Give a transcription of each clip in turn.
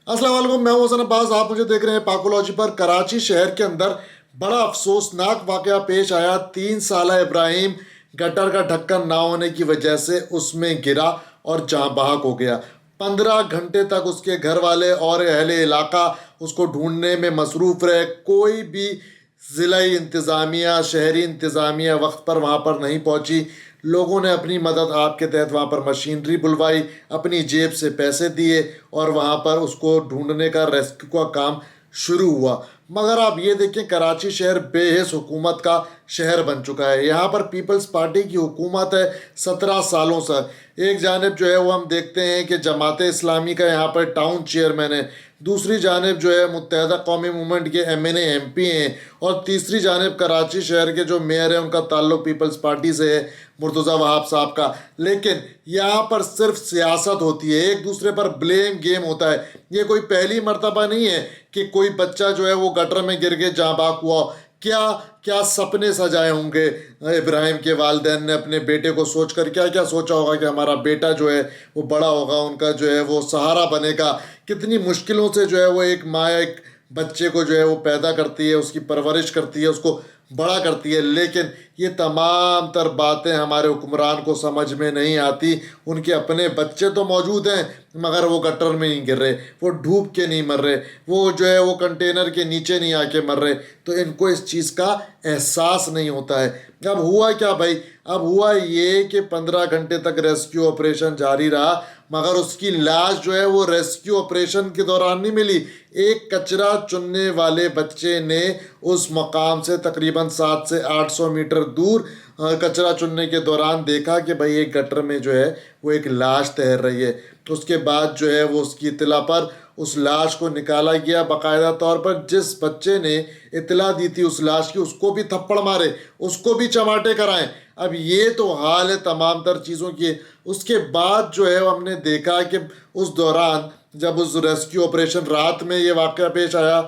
अस्सलाम वालेकुम, मैं हूं हसन अब्बास। आप मुझे देख रहे हैं पाकोलॉजी पर। कराची शहर के अंदर बड़ा अफसोसनाक वाकया पेश आया। 3 साला इब्राहिम गटर का ढक्कन ना होने की वजह से उसमें गिरा और जहाँ बहक हो गया। 15 घंटे तक उसके घर वाले और अहले इलाका उसको ढूंढने में मसरूफ रहे। कोई भी ज़िलाई इंतज़ामिया, शहरी इंतज़ामिया वक्त पर वहाँ पर नहीं पहुँची। लोगों ने अपनी मदद आपके तहत वहाँ पर मशीनरी बुलवाई, अपनी जेब से पैसे दिए और वहाँ पर उसको ढूंढने का, रेस्क्यू का काम शुरू हुआ। मगर आप ये देखें, कराची शहर बेहिस हुकूमत का शहर बन चुका है। यहाँ पर पीपल्स पार्टी की हुकूमत है 17 सालों से। एक जानिब जो है वो हम देखते हैं कि जमात इस्लामी का यहाँ पर टाउन चेयरमैन है, दूसरी जानिब जो है मुत्तहदा कौमी मूवमेंट के MNA MP हैं, और तीसरी जानिब कराची शहर के जो मेयर हैं उनका ताल्लुक पीपल्स पार्टी से है, मुर्तज़ा वहाब साहब का। लेकिन यहाँ पर सिर्फ सियासत होती है, एक दूसरे पर ब्लेम गेम होता है। ये कोई पहली मर्तबा नहीं है कि कोई बच्चा जो है वो गटर में गिर के जाँ बाक हुआ। क्या क्या सपने सजाए होंगे इब्राहिम के वालिदैन ने अपने बेटे को सोचकर, क्या क्या सोचा होगा कि हमारा बेटा जो है वो बड़ा होगा, उनका जो है वो सहारा बनेगा। कितनी मुश्किलों से जो है वो एक माँ एक बच्चे को जो है वो पैदा करती है, उसकी परवरिश करती है, उसको बड़ा करती है। लेकिन ये तमाम तर बातें हमारे हुक्मरान को समझ में नहीं आती। उनके अपने बच्चे तो मौजूद हैं मगर वो गटर में नहीं गिर रहे, वो डूब के नहीं मर रहे, वो जो है वो कंटेनर के नीचे नहीं आके मर रहे। तो इनको इस चीज़ का एहसास नहीं होता है। अब हुआ क्या भाई? अब हुआ ये कि 15 घंटे तक रेस्क्यू ऑपरेशन जारी रहा मगर उसकी लाश जो है वो रेस्क्यू ऑपरेशन के दौरान नहीं मिली। एक कचरा चुनने वाले बच्चे ने उस मकाम से तकरीबन 700 से 800 मीटर दूर कचरा चुनने के दौरान देखा कि भाई एक गटर में जो है वो एक लाश तैर रही है। तो उसके बाद जो है वो उसकी इत्तला पर उस लाश को निकाला गया। बाकायदा तौर पर जिस बच्चे ने इत्तला दी थी उस लाश की, उसको भी थप्पड़ मारे, उसको भी चमाटे कराएं। अब ये तो हाल है तमाम तर चीज़ों की। उसके बाद जो है हमने देखा कि उस दौरान जब उस रेस्क्यू ऑपरेशन रात में ये वाक़या पेश आया,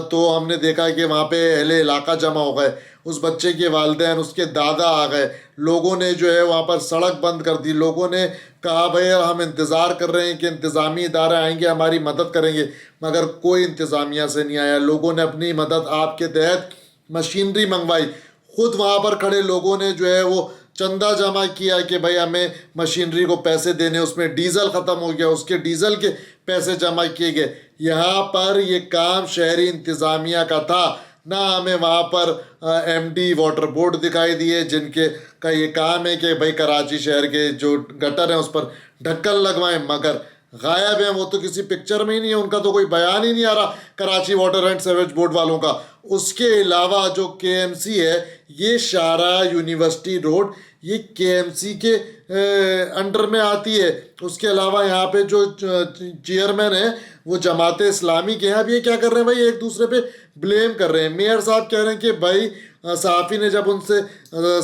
तो हमने देखा कि वहाँ पे अहले इलाका जमा हो गए। उस बच्चे के वालिदैन, उसके दादा आ गए। लोगों ने जो है वहाँ पर सड़क बंद कर दी। लोगों ने कहा भाई हम इंतज़ार कर रहे हैं कि इंतज़ामी इदारे आएंगे, हमारी मदद करेंगे, मगर कोई इंतज़ामिया से नहीं आया। लोगों ने अपनी मदद आपके तहत मशीनरी मंगवाई। खुद वहाँ पर खड़े लोगों ने जो है वो चंदा जमा किया कि भाई हमें मशीनरी को पैसे देने, उसमें डीज़ल ख़त्म हो गया, उसके डीज़ल के पैसे जमा किए गए। यहाँ पर ये काम शहरी इंतज़ामिया का था। ना हमें वहाँ पर MD वाटर बोर्ड दिखाई दिए जिनके का ये काम है कि भाई कराची शहर के जो गटर हैं उस पर ढक्कन लगवाएं, मगर गायब हैं। वो तो किसी पिक्चर में ही नहीं है, उनका तो कोई बयान ही नहीं आ रहा Karachi water and sewage board वालों का। उसके अलावा जो KMC है, ये शारा यूनिवर्सिटी रोड, ये KMC के अंडर में आती है। उसके अलावा यहाँ पे जो चेयरमैन है वो जमात इस्लामी के हैं। अब ये क्या कर रहे हैं भाई, एक दूसरे पे ब्लेम कर रहे हैं। मेयर साहब कह रहे हैं कि भाई सहाफ़ी ने जब उनसे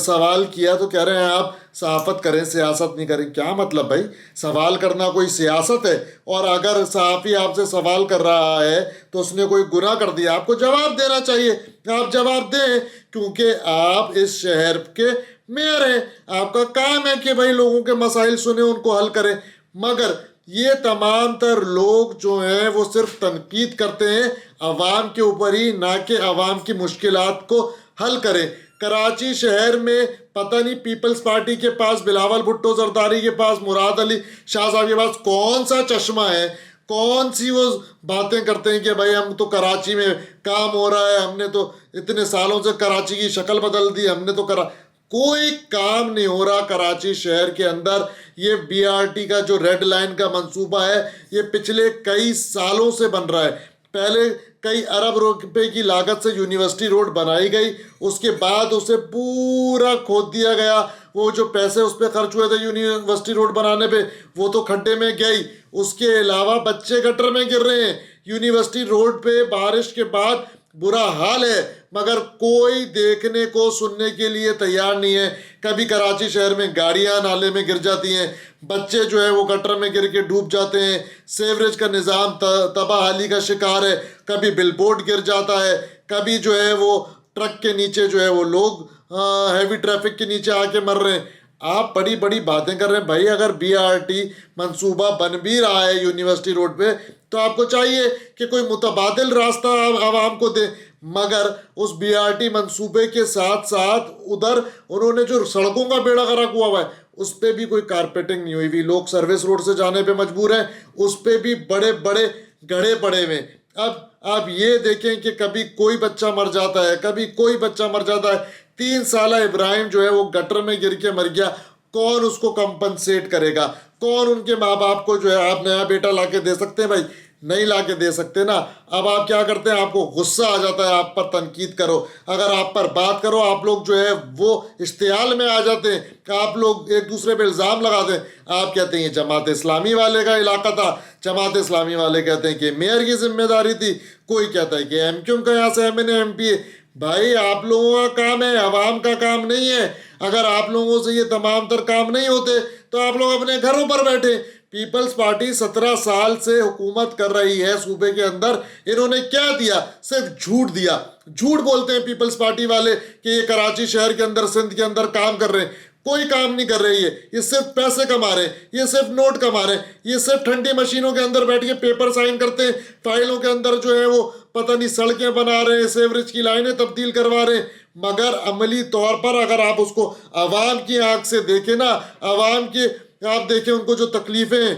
सवाल किया तो कह रहे हैं आप सहाफ़त करें, सियासत नहीं करें। क्या मतलब भाई? सवाल करना कोई सियासत है? और अगर सहाफ़ी आपसे सवाल कर रहा है तो उसने कोई गुनाह कर दिया, आपको जवाब देना चाहिए। आप जवाब दें, क्योंकि आप इस शहर के मेयर हैं। आपका काम है कि भाई लोगों के मसाइल सुने, उनको हल करें। मगर ये तमाम तर लोग जो हैं वो सिर्फ तनकीद करते हैं अवाम के ऊपर ही, ना कि अवाम की मुश्किलात को हल करें। कराची शहर में पता नहीं पीपल्स पार्टी के पास, बिलावल भुट्टो जरदारी के पास, मुराद अली शाह साहब के पास कौन सा चश्मा है, कौन सी वो बातें करते हैं कि भाई हम तो कराची में काम हो रहा है, हमने तो इतने सालों से कराची की शक्ल बदल दी, हमने तो करा। कोई काम नहीं हो रहा कराची शहर के अंदर। ये BRT का जो रेड लाइन का मंसूबा है, ये पिछले कई सालों से बन रहा है। पहले कई अरब रुपए की लागत से यूनिवर्सिटी रोड बनाई गई, उसके बाद उसे पूरा खोद दिया गया। वो जो पैसे उस पर खर्च हुए थे यूनिवर्सिटी रोड बनाने पे, वो तो खड्डे में गई। उसके अलावा बच्चे गटर में गिर रहे हैं। यूनिवर्सिटी रोड पे बारिश के बाद बुरा हाल है, मगर कोई देखने को सुनने के लिए तैयार नहीं है। कभी कराची शहर में गाड़ियां नाले में गिर जाती हैं, बच्चे जो है वो गटर में गिर के डूब जाते हैं, सेवरेज का निज़ाम तबाहाली का शिकार है। कभी बिलबोर्ड गिर जाता है, कभी जो है वो ट्रक के नीचे जो है वो लोग हैवी ट्रैफिक के नीचे आके मर रहे हैं। आप बड़ी बड़ी बातें कर रहे हैं भाई। अगर BRT मंसूबा बन भी रहा है यूनिवर्सिटी रोड पे, تو آپ کو چاہیے کہ کوئی متبادل راستہ عوام کو دے، مگر اس BRT منصوبے کے ساتھ ساتھ ادھر انہوں نے جو سڑکوں کا بیڑا غرق ہوا ہے اس پہ بھی کوئی کارپیٹنگ نہیں ہوئی ہوئی، لوگ سروس روڈ سے جانے پہ مجبور ہیں، اس پہ بھی بڑے بڑے گڑھے پڑے ہوئے۔ اب آپ یہ دیکھیں کہ کبھی کوئی بچہ مر جاتا ہے، کبھی کوئی بچہ مر جاتا ہے۔ 3 سالہ ابراہیم جو ہے وہ گٹر میں گر کے مر گیا، کون اس کو کمپنسیٹ کرے گا؟ کون ان کے ماں باپ کو جو ہے آپ نیا بیٹا لا کے دے سکتے ہیں؟ بھائی نہیں لا کے دے سکتے نا۔ اب آپ کیا کرتے ہیں؟ آپ کو غصہ آ جاتا ہے، آپ پر تنقید کرو، اگر آپ پر بات کرو آپ لوگ جو ہے وہ اشتعال میں آ جاتے ہیں، آپ لوگ ایک دوسرے پہ الزام لگاتے ہیں۔ آپ کہتے ہیں یہ جماعت اسلامی والے کا علاقہ تھا، جماعت اسلامی والے کہتے ہیں کہ میئر کی ذمہ داری تھی، کوئی کہتا ہے کہ MQ کا یہاں سے MNA MP ہے۔ بھائی آپ لوگوں کا کام ہے، عوام کا کام نہیں ہے۔ اگر آپ لوگوں سے یہ تمام تر کام نہیں ہوتے تو آپ لوگ اپنے گھروں پر بیٹھے۔ پیپلز پارٹی 17 سال سے حکومت کر رہی ہے صوبے کے اندر، انہوں نے کیا دیا؟ صرف جھوٹ دیا۔ جھوٹ بولتے ہیں پیپلز پارٹی والے کہ یہ کراچی شہر کے اندر، سندھ کے اندر کام کر رہے ہیں، کوئی کام نہیں کر رہی ہے، یہ صرف پیسے کما رہے ہیں، یہ صرف نوٹ کما رہے ہیں، یہ صرف ٹھنڈی مشینوں کے اندر بیٹھ کے پیپر سائن کرتے ہیں، فائلوں کے اندر جو ہے وہ پتہ نہیں سڑکیں بنا رہے ہیں، سیوریج کی لائنیں تبدیل کروا رہے ہیں، مگر عملی طور پر اگر آپ اس کو عوام کی آنکھ سے دیکھیں نا، عوام کے آپ دیکھیں ان کو جو تکلیفیں ہیں،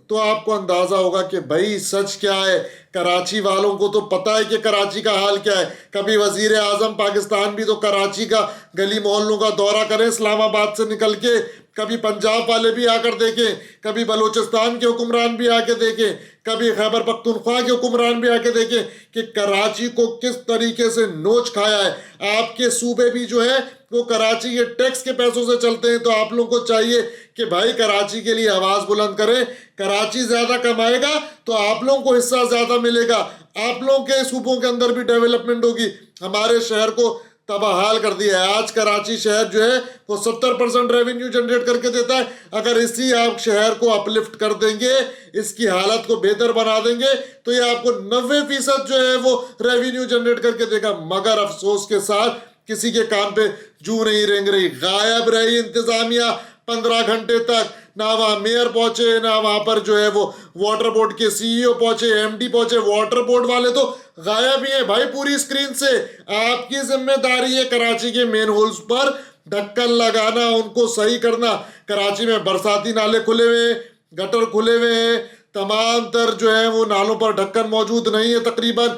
تو آپ کو اندازہ ہوگا کہ بھائی سچ کیا ہے۔ کراچی والوں کو تو پتہ ہے کہ کراچی کا حال کیا ہے۔ کبھی وزیر اعظم پاکستان بھی تو کراچی کا گلی محلوں کا دورہ کریں اسلام آباد سے نکل کے، کبھی پنجاب والے بھی آ کر دیکھیں، کبھی بلوچستان کے حکمران بھی آ کے دیکھیں، کبھی خیبر پختونخوا کے حکمران بھی آ کے دیکھیں کہ کراچی کو کس طریقے سے نوچ کھایا ہے۔ آپ کے صوبے بھی جو ہے وہ کراچی کے ٹیکس کے پیسوں سے چلتے ہیں، تو آپ لوگوں کو چاہیے کہ بھائی کراچی کے لیے آواز بلند کریں۔ کراچی زیادہ کمائے گا تو آپ لوگوں کو حصہ زیادہ ملے گا، آپ لوگوں کے صوبوں کے اندر بھی ڈیولپمنٹ ہوگی۔ ہمارے شہر کو تباہ حال کر دیا ہے۔ آج کراچی شہر جو ہے وہ 70% ریونیو جنریٹ کر کے دیتا ہے۔ اگر اسی آپ شہر کو اپلفٹ کر دیں گے، اس کی حالت کو بہتر بنا دیں گے تو یہ آپ کو 90% جو ہے وہ ریونیو جنریٹ کر کے دے گا، مگر افسوس کے ساتھ کسی کے کان پہ جو نہیں رینگ رہی۔ غائب رہی انتظامیہ 15 گھنٹے تک، نہ وہاں میئر پہنچے، نہ وہاں پر جو ہے وہ واٹر بورڈ کے CEO پہنچے، MD پہنچے۔ واٹر بورڈ والے تو غائب ہی ہیں بھائی پوری اسکرین سے۔ آپ کی ذمہ داری ہے کراچی کے مین ہولز پر ڈھکن لگانا، ان کو صحیح کرنا۔ کراچی میں برساتی نالے کھلے ہوئے ہیں، گٹر کھلے ہوئے ہیں، تمام تر جو ہے وہ نالوں پر ڈھکن موجود نہیں ہے تقریباً،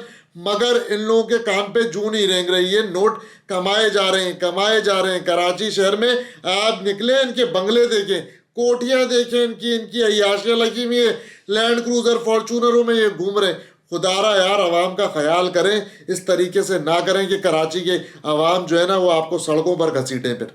مگر ان لوگوں کے کان پہ جوں نہیں رینگ رہی ہے۔ نوٹ کمائے جا رہے ہیں، کمائے جا رہے ہیں۔ کراچی شہر میں آپ نکلیں، ان کے بنگلے دیکھیں، کوٹیاں دیکھیں، ان کی عیاشیاں لگی ہوئی ہیں، لینڈ کروزر فارچونروں میں یہ گھوم رہے ہیں۔ خدا را یار عوام کا خیال کریں، اس طریقے سے نہ کریں کہ کراچی کے عوام جو ہے نا وہ آپ کو سڑکوں پر گھسیٹیں پھر۔